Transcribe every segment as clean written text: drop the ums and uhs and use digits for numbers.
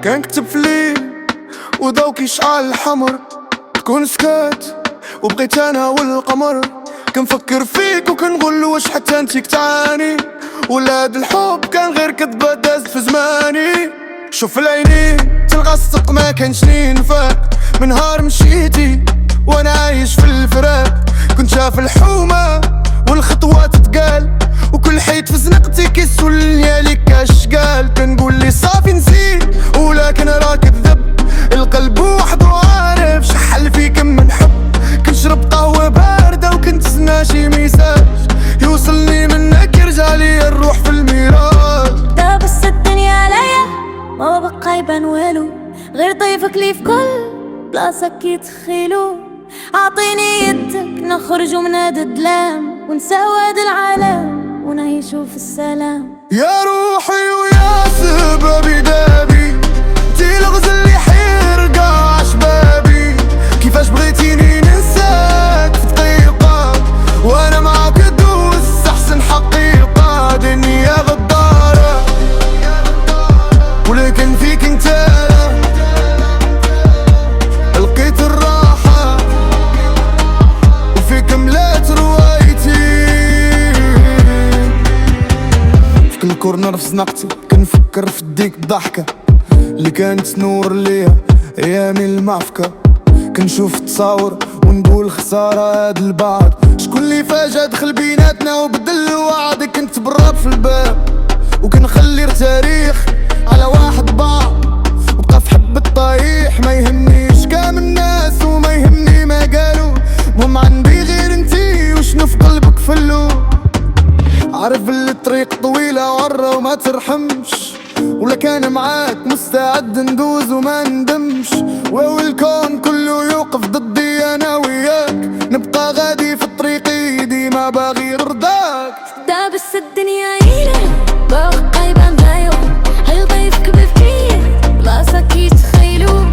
كنكتب في الليل وضوك يشعل الحمر، تكون سكات وبقيت انا والقمر. كنفكر فيك وكنقول واش حتى انتيك تعاني، ولا هاد الحب كان غير كدبة دازت في زماني. شوف العينين تلقى الصدق ما كانش لي نفاق، من نهار مشيتي وانا عايش في الفراق. كنت شاف الحومة والخطوات تقال، وكل حيط في زنقتي كيسولني عليك اشقال. كنقول لي صافي نسيت ولكن راه كذب، القلب وحده عارف شحال فيك من حب. كنشرب قهوة باردة وكنتسنى شي ميساج يوصلني منك يرجع لي الروح في الميراج. دابس الدنيا عليا ما بقى يبان والو، غير ضيفك لي في كل بلاصة كيتخيلو. عطيني يدك نخرجو من هاد الظلام، ونساو هاد العالم ونعيشو في السلام. يا روحي ويا سبابي دابي، انتي الغزل اللي حيرقع عشبابي. كيفاش بغيتيني ننساك في دقيقة، وانا معاك دوز احسن حقيقة. دنيا غدارة ولكن فيك انت لقيت الراحة، وفيك ملات روايتي. في كل كورنر في زنقتي كنفكر في ديك الضحكة اللي كانت تنور ليا ايامي المعفكة. كنشوف تصاور ونقول خسارة هاد البعض، شكون اللي فجأة دخل بيناتنا وبدل الوعد. كنت براب في الباب وكنخلي تاريخ على واحد بعض، وبقى في حب الطايح. ما يهمنيش كام الناس وما يهمني ما قالوا، مهم عندي غير انتي وشنو في قلبك فلو. عارف اللي الطريق طويلة وعرة وما ترحمش، ولا كان معاك مستعد ندوز وما ندمش. والكون كله يوقف ضدي انا وياك، نبقى غادي في طريقي ديما باغي رضاك. دابس الدنيا عيني بقى يبان بايو، هل ضيفك بفكير بلاصة كيتخيلو.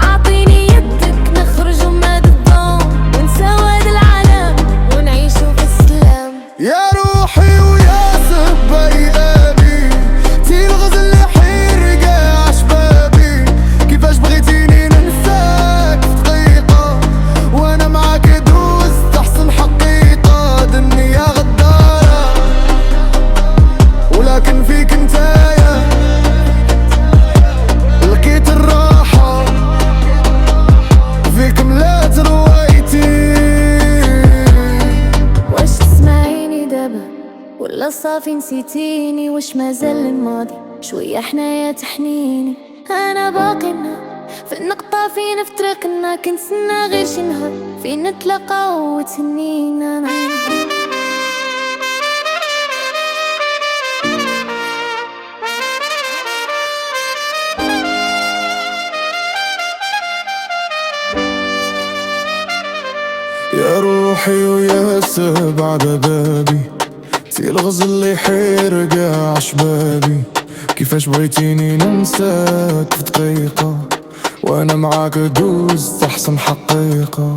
عطيني يدك نخرجو من هاد الظلام، ونساو هاد العالم ونعيشو في السلام. يا روحي ويا سباي قلبي، انتي الغزل اللي حيرقع عشبابي. كيفاش بغيتيني ننساك في دقيقة، وانا معاك دوز احسن حقيقة. دنيا غدارة ولكن فيك انتايا لقيت الراحة، فيك ملات روايتي. واش تسمعيني دابا ولا صافي نسيتيني؟ واش مازال الماضي شوية حنايا تحنيني؟ انا باقينا في النقطة فين افترقنا، كنتسنى غير شي نهار فين نتلاقاو وتهنينا. يا روحي ويا سبع بابي، انتي الغزل اللي حيرقع عشبابي. كيفاش بغيتيني ننساك في دقيقة، وانا معاك دوز احسن حقيقة.